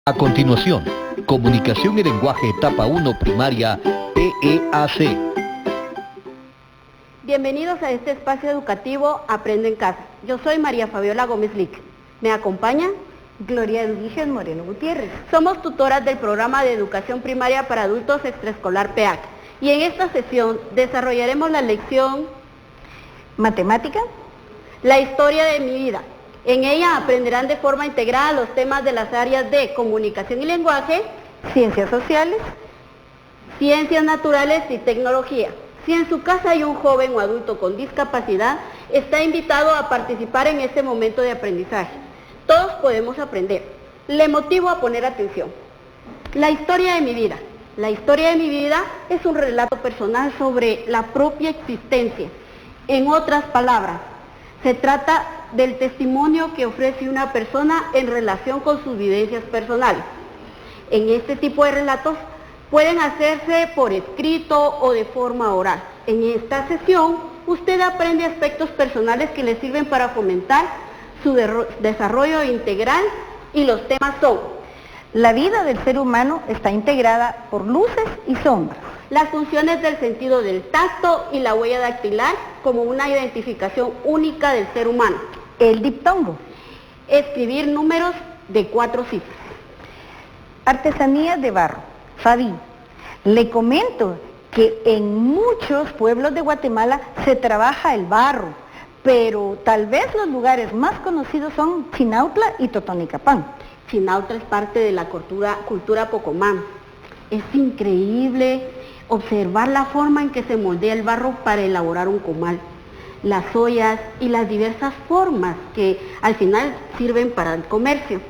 A continuación, Comunicación y Lenguaje Etapa 1 Primaria PEAC. Bienvenidos a este espacio educativo Aprende en Casa. Yo soy María Fabiola Gómez Lic. ¿Me acompaña? Gloria Edwiges Moreno Gutiérrez. Somos tutoras del programa de educación primaria para adultos extraescolar PEAC. Y en esta sesión desarrollaremos la lección Matemática. La historia de mi vida. En ella aprenderán de forma integrada los temas de las áreas de comunicación y lenguaje, Ciencias sociales, ciencias naturales y tecnología. Si en su casa hay un joven o adulto con discapacidad, está invitado a participar en este momento de aprendizaje. Todos podemos aprender. Le motivo a poner atención. La historia de mi vida. La historia de mi vida es un relato personal sobre la propia existencia. En otras palabras, se trata del testimonio que ofrece una persona en relación con sus vivencias personales. En este tipo de relatos pueden hacerse por escrito o de forma oral. En esta sesión, usted aprende aspectos personales que le sirven para fomentar su desarrollo integral y los temas son: la vida del ser humano está integrada por luces y sombras. Las funciones del sentido del tacto y la huella dactilar como una identificación única del ser humano. El diptongo. Escribir números de 4 cifras. Artesanías de barro. Fabi, le comento que en muchos pueblos de Guatemala se trabaja el barro, pero tal vez los lugares más conocidos son Chinautla y Totonicapán. Chinautla es parte de la cultura Pocomán. Es increíble observar la forma en que se moldea el barro para elaborar un comal, las ollas y las diversas formas que al final sirven para el comercio.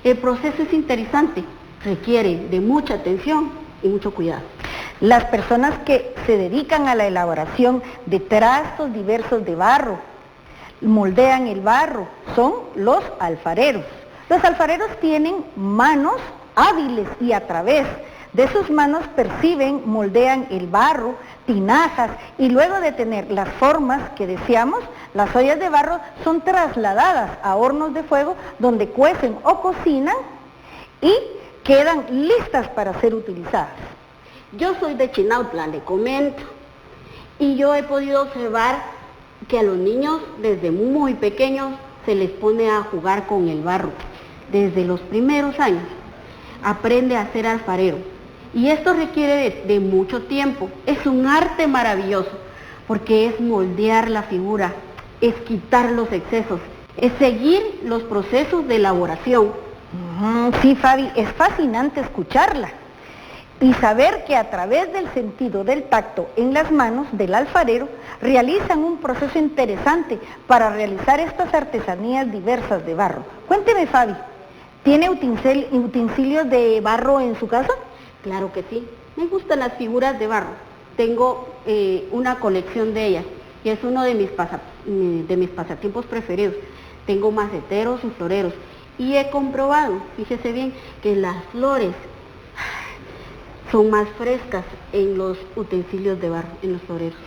El proceso es interesante, requiere de mucha atención y mucho cuidado. Las personas que se dedican a la elaboración de trastos diversos de barro, moldean el barro, son los alfareros. Los alfareros tienen manos hábiles y a través de sus manos perciben, moldean el barro, tinajas y luego de tener las formas que deseamos, las ollas de barro son trasladadas a hornos de fuego donde cuecen o cocinan y quedan listas para ser utilizadas. Yo soy de Chinautla, le comento, y yo he podido observar que a los niños desde muy pequeños se les pone a jugar con el barro. Desde los primeros años aprende a ser alfarero. Y esto requiere de mucho tiempo. Es un arte maravilloso, porque es moldear la figura, es quitar los excesos, es seguir los procesos de elaboración. Sí, Fabi, es fascinante escucharla y saber que a través del sentido del tacto en las manos del alfarero realizan un proceso interesante para realizar estas artesanías diversas de barro. Cuénteme, Fabi, ¿tiene utensilios de barro en su casa? Claro que sí, me gustan las figuras de barro, tengo una colección de ellas y es uno de mis pasatiempos preferidos. Tengo maceteros y floreros y he comprobado, fíjese bien, que las flores son más frescas en los utensilios de barro, en los floreros.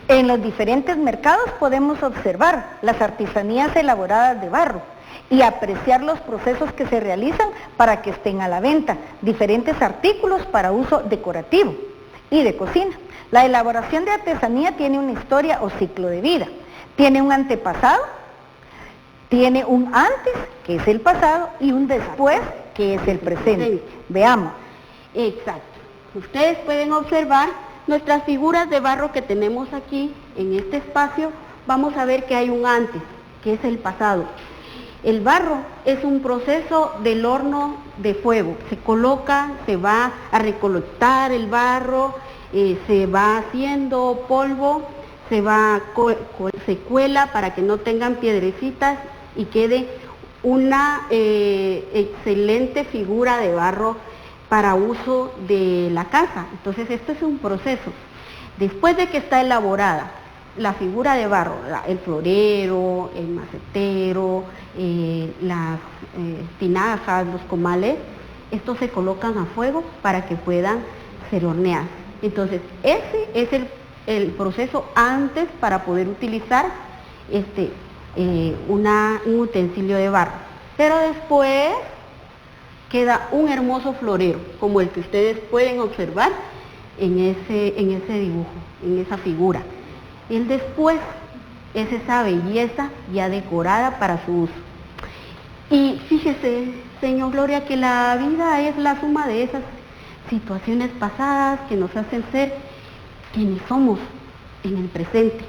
En los diferentes mercados podemos observar las artesanías elaboradas de barro y apreciar los procesos que se realizan para que estén a la venta, diferentes artículos para uso decorativo y de cocina. La elaboración de artesanía tiene una historia o ciclo de vida, tiene un antepasado, tiene un antes, que es el pasado, y un después, que es el presente. Veamos. Exacto. Ustedes pueden observar nuestras figuras de barro que tenemos aquí en este espacio. Vamos a ver que hay un antes, que es el pasado. El barro es un proceso del horno de fuego. Se coloca, se va a recolectar el barro, se va haciendo polvo, se cuela para que no tengan piedrecitas y quede una excelente figura de barro para uso de la casa. Entonces esto es un proceso. Después de que está elaborada la figura de barro, el florero, el macetero, las tinajas, los comales, estos se colocan a fuego para que puedan ser horneados. Entonces ese es el proceso antes para poder utilizar un utensilio de barro. Pero después queda un hermoso florero, como el que ustedes pueden observar en ese dibujo, en esa figura. El después es esa belleza ya decorada para su uso. Y fíjese, señor Gloria, que la vida es la suma de esas situaciones pasadas que nos hacen ser quienes somos en el presente.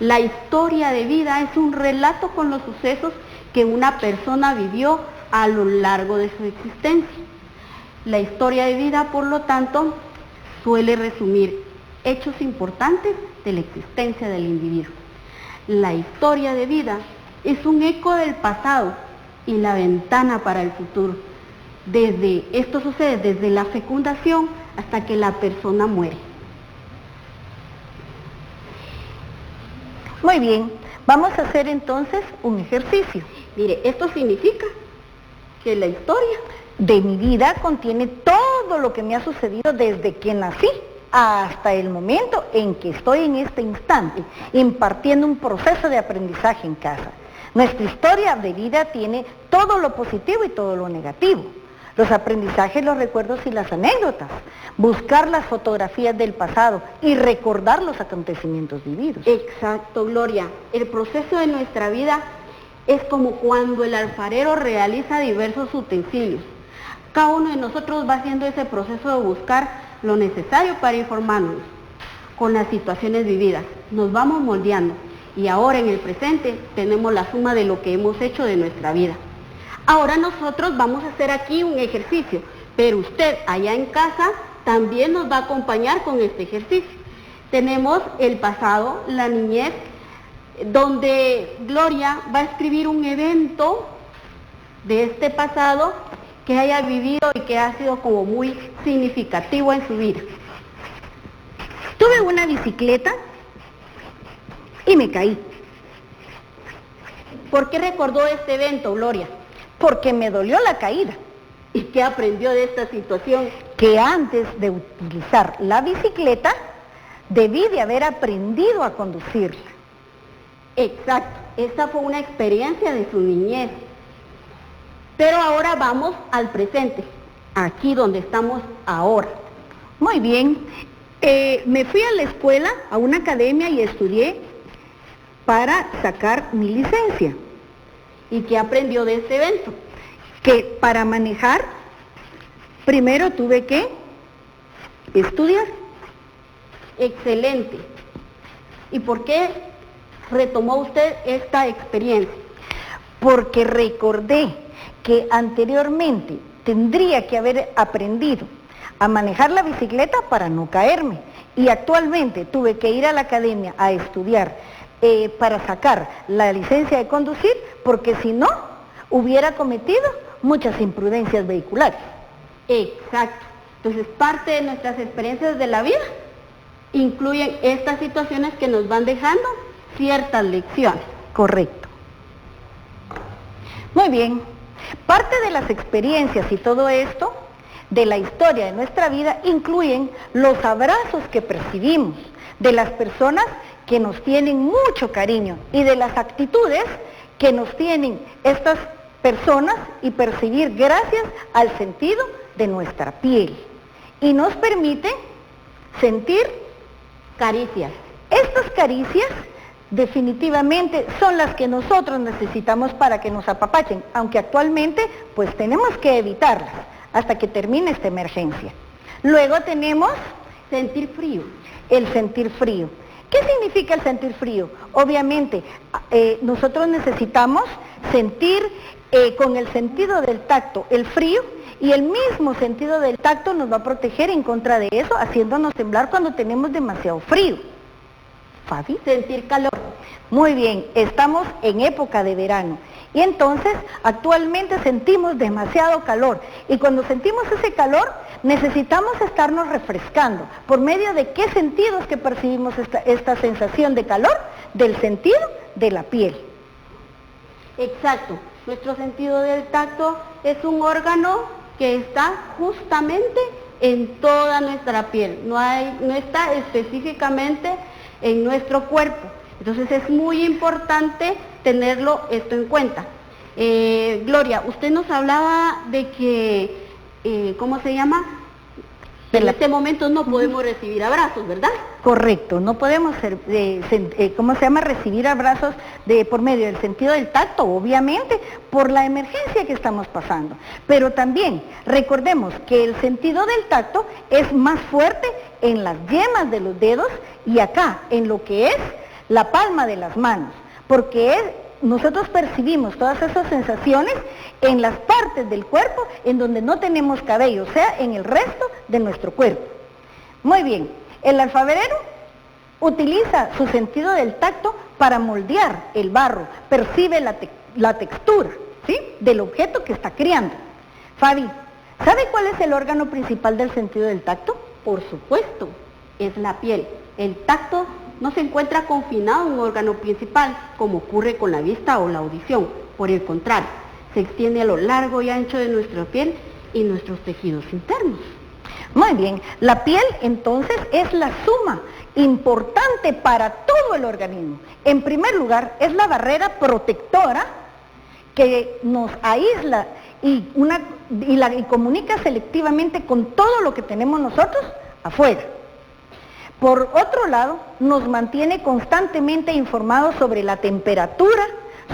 La historia de vida es un relato con los sucesos que una persona vivió a lo largo de su existencia. La historia de vida, por lo tanto, suele resumir hechos importantes de la existencia del individuo. La historia de vida es un eco del pasado y la ventana para el futuro. Esto sucede desde la fecundación hasta que la persona muere. Muy bien, vamos a hacer entonces un ejercicio. Mire, esto significa que la historia de mi vida contiene todo lo que me ha sucedido desde que nací hasta el momento en que estoy en este instante, impartiendo un proceso de aprendizaje en casa. Nuestra historia de vida tiene todo lo positivo y todo lo negativo. Los aprendizajes, los recuerdos y las anécdotas. Buscar las fotografías del pasado y recordar los acontecimientos vividos. Exacto, Gloria. El proceso de nuestra vida es como cuando el alfarero realiza diversos utensilios. Cada uno de nosotros va haciendo ese proceso de buscar lo necesario para informarnos con las situaciones vividas. Nos vamos moldeando y ahora en el presente tenemos la suma de lo que hemos hecho de nuestra vida. Ahora nosotros vamos a hacer aquí un ejercicio, pero usted allá en casa también nos va a acompañar con este ejercicio. Tenemos el pasado, la niñez, donde Gloria va a escribir un evento de este pasado que haya vivido y que ha sido como muy significativo en su vida. Tuve una bicicleta y me caí. ¿Por qué recordó este evento, Gloria? Porque me dolió la caída. ¿Y qué aprendió de esta situación? Que antes de utilizar la bicicleta, debí de haber aprendido a conducirla. Exacto, esta fue una experiencia de su niñez. Pero ahora vamos al presente, aquí donde estamos ahora. Muy bien, me fui a la escuela, a una academia y estudié para sacar mi licencia. ¿Y qué aprendió de este evento? Que para manejar, primero tuve que estudiar. Excelente. ¿Y por qué retomó usted esta experiencia? Porque recordé que anteriormente tendría que haber aprendido a manejar la bicicleta para no caerme. Y actualmente tuve que ir a la academia a estudiar para sacar la licencia de conducir, porque si no, hubiera cometido muchas imprudencias vehiculares. Exacto. Entonces, parte de nuestras experiencias de la vida incluyen estas situaciones que nos van dejando ciertas lecciones. Correcto. Muy bien. Parte de las experiencias y todo esto, de la historia de nuestra vida, incluyen los abrazos que percibimos de las personas que nos tienen mucho cariño y de las actitudes que nos tienen estas personas y percibir gracias al sentido de nuestra piel. Y nos permite sentir caricias. Estas caricias definitivamente son las que nosotros necesitamos para que nos apapachen, aunque actualmente pues tenemos que evitarlas hasta que termine esta emergencia. Luego tenemos sentir frío. El sentir frío. ¿Qué significa el sentir frío? Obviamente, nosotros necesitamos sentir con el sentido del tacto el frío, y el mismo sentido del tacto nos va a proteger en contra de eso, haciéndonos temblar cuando tenemos demasiado frío. Fabi. Sentir calor. Muy bien, estamos en época de verano y entonces actualmente sentimos demasiado calor, y cuando sentimos ese calor necesitamos estarnos refrescando. ¿Por medio de qué sentidos que percibimos esta sensación de calor? Del sentido de la piel. Exacto. Nuestro sentido del tacto es un órgano que está justamente en toda nuestra piel, no está específicamente en nuestro cuerpo. Entonces es muy importante tenerlo esto en cuenta. Gloria, usted nos hablaba de que ¿cómo se llama? En este momento no podemos recibir abrazos, ¿verdad? Correcto, no podemos recibir abrazos por medio del sentido del tacto, obviamente, por la emergencia que estamos pasando. Pero también recordemos que el sentido del tacto es más fuerte en las yemas de los dedos y acá, en lo que es la palma de las manos, porque nosotros percibimos todas esas sensaciones en las partes del cuerpo en donde no tenemos cabello, o sea, en el resto de nuestro cuerpo. Muy bien, el alfarero utiliza su sentido del tacto para moldear el barro, percibe la textura, ¿sí?, del objeto que está creando. Fabi, ¿sabe cuál es el órgano principal del sentido del tacto? Por supuesto, es la piel. El tacto no se encuentra confinado en un órgano principal, como ocurre con la vista o la audición. Por el contrario, se extiende a lo largo y ancho de nuestra piel y nuestros tejidos internos. Muy bien, la piel entonces es la suma importante para todo el organismo. En primer lugar, es la barrera protectora que nos aísla y comunica selectivamente con todo lo que tenemos nosotros afuera. Por otro lado, nos mantiene constantemente informados sobre la temperatura,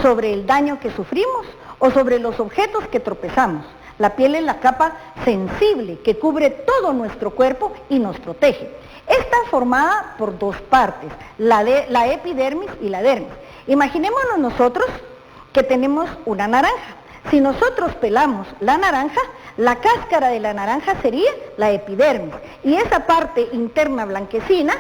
sobre el daño que sufrimos o sobre los objetos que tropezamos. La piel es la capa sensible que cubre todo nuestro cuerpo y nos protege. Está formada por dos partes, la epidermis y la dermis. Imaginémonos nosotros que tenemos una naranja. Si nosotros pelamos la naranja, la cáscara de la naranja sería la epidermis y esa parte interna blanquecina,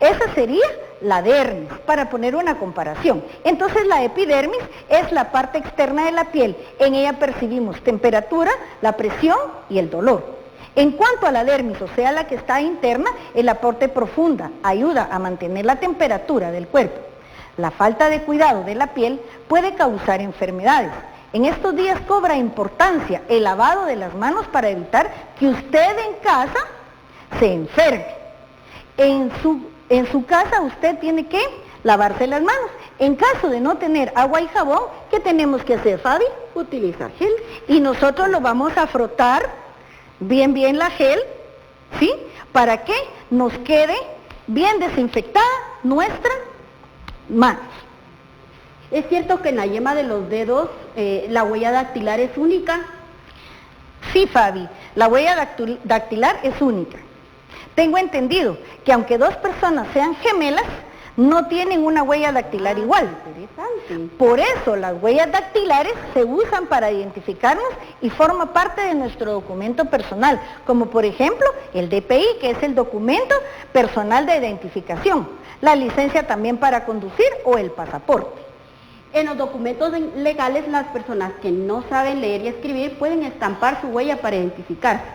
esa sería la dermis, para poner una comparación. Entonces la epidermis es la parte externa de la piel, en ella percibimos temperatura, la presión y el dolor. En cuanto a la dermis, o sea la que está interna, el aporte profunda ayuda a mantener la temperatura del cuerpo. La falta de cuidado de la piel puede causar enfermedades. En estos días cobra importancia el lavado de las manos para evitar que usted en casa se enferme. En su casa usted tiene que lavarse las manos. En caso de no tener agua y jabón, ¿qué tenemos que hacer, Fabi? Utilizar gel. Y nosotros lo vamos a frotar bien la gel, ¿sí?, para que nos quede bien desinfectada nuestra mano. ¿Es cierto que en la yema de los dedos la huella dactilar es única? Sí, Fabi, la huella dactilar es única. Tengo entendido que aunque dos personas sean gemelas, no tienen una huella dactilar igual. Interesante. Por eso las huellas dactilares se usan para identificarnos y forma parte de nuestro documento personal, como por ejemplo el DPI, que es el documento personal de identificación, la licencia también para conducir o el pasaporte. En los documentos legales, las personas que no saben leer y escribir pueden estampar su huella para identificarse.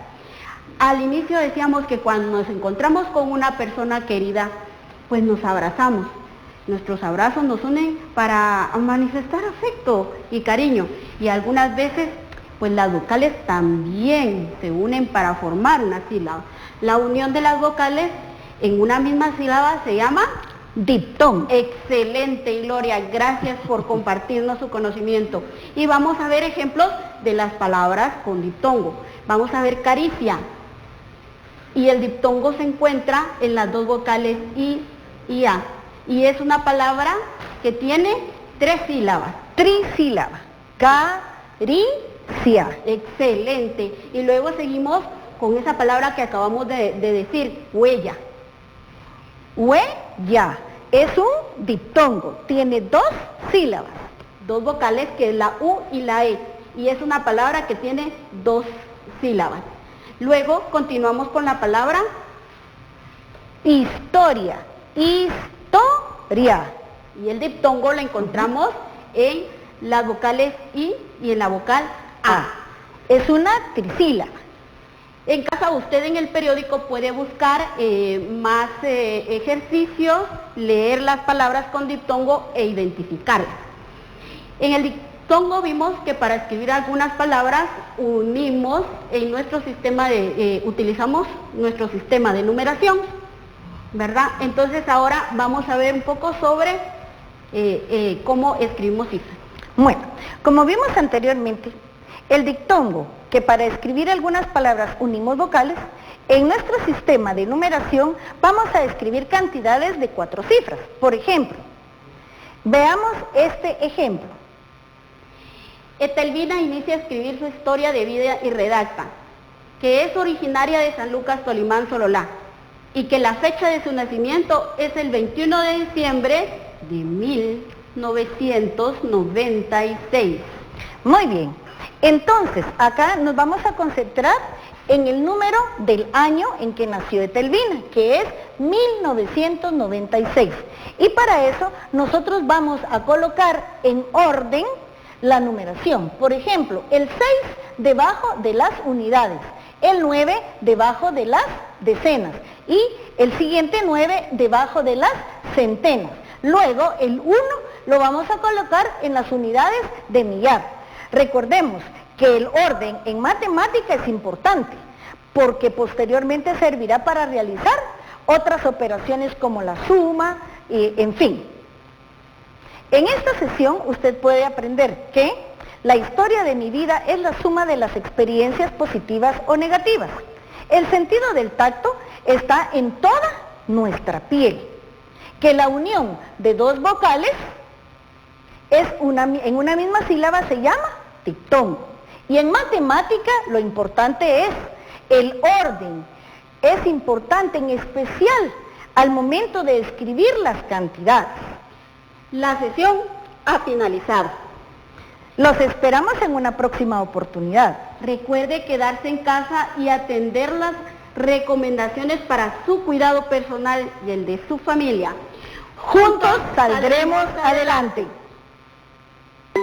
Al inicio decíamos que cuando nos encontramos con una persona querida, pues nos abrazamos. Nuestros abrazos nos unen para manifestar afecto y cariño. Y algunas veces, pues las vocales también se unen para formar una sílaba. La unión de las vocales en una misma sílaba se llama diptongo. Excelente, Gloria, gracias por compartirnos su conocimiento. Y vamos a ver ejemplos de las palabras con diptongo. Vamos a ver caricia. Y el diptongo se encuentra en las dos vocales I y A. Y es una palabra que tiene 3 sílabas. Trisílaba. Caricia. Excelente. Y luego seguimos con esa palabra que acabamos de decir, huella. Huella. Es un diptongo. Tiene 2 sílabas. 2 vocales, que es la U y la E. Y es una palabra que tiene 2 sílabas. Luego continuamos con la palabra historia. Historia. Y el diptongo lo encontramos en las vocales I y en la vocal A. Es una trisílaba. En casa usted en el periódico puede buscar más ejercicios, leer las palabras con diptongo e identificarlas. En el diptongo vimos que para escribir algunas palabras unimos en nuestro sistema utilizamos nuestro sistema de numeración, ¿verdad? Entonces ahora vamos a ver un poco sobre cómo escribimos cifras. Bueno, como vimos anteriormente, El diptongo, que para escribir algunas palabras unimos vocales, en nuestro sistema de numeración vamos a escribir cantidades de 4 cifras. Por ejemplo, veamos este ejemplo. Etelvina inicia a escribir su historia de vida y redacta que es originaria de San Lucas, Tolimán, Sololá, y que la fecha de su nacimiento es el 21 de diciembre de 1996. Muy bien, entonces acá nos vamos a concentrar en el número del año en que nació Etelvina, que es 1996. Y para eso nosotros vamos a colocar en orden la numeración. Por ejemplo, el 6 debajo de las unidades, el 9 debajo de las decenas y el siguiente 9 debajo de las centenas. Luego el 1 lo vamos a colocar en las unidades de millar. Recordemos que el orden en matemática es importante porque posteriormente servirá para realizar otras operaciones como la suma, en fin. En esta sesión usted puede aprender que la historia de mi vida es la suma de las experiencias positivas o negativas. El sentido del tacto está en toda nuestra piel. Que la unión de 2 vocales en una misma sílaba se llama diptongo. Y en matemática lo importante es el orden. Es importante en especial al momento de escribir las cantidades. La sesión ha finalizado. Los esperamos en una próxima oportunidad. Recuerde quedarse en casa y atender las recomendaciones para su cuidado personal y el de su familia. Juntos saldremos adelante.